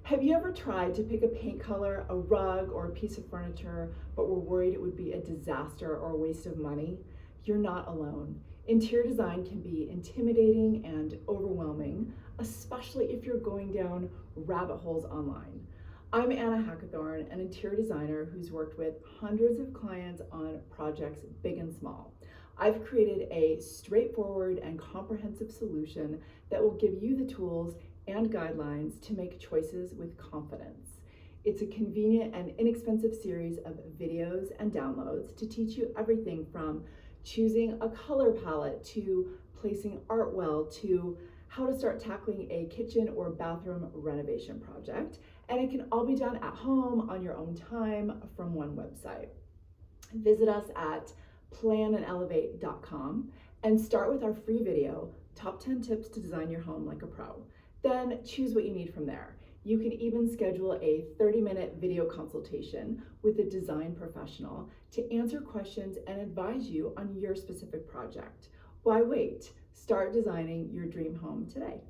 Have you ever tried to pick a paint color, a rug, or a piece of furniture, but were worried it would be a disaster or a waste of money? You're not alone. Interior design can be intimidating and overwhelming, especially if you're going down rabbit holes online. I'm Anna Hackathorn, an interior designer who's worked with hundreds of clients on projects big and small. I've created a straightforward and comprehensive solution that will give you the tools and guidelines to make choices with confidence. It's a convenient and inexpensive series of videos and downloads to teach you everything from choosing a color palette to placing art well to how to start tackling a kitchen or bathroom renovation project. And it can all be done at home on your own time from one website. Visit us at PLAN+ELEVATE.com and start with our free video, Top 10 Tips to Design Your Home Like a Pro. Then choose what you need from there. You can even schedule a 30-minute video consultation with a design professional to answer questions and advise you on your specific project. Why wait? Start designing your dream home today.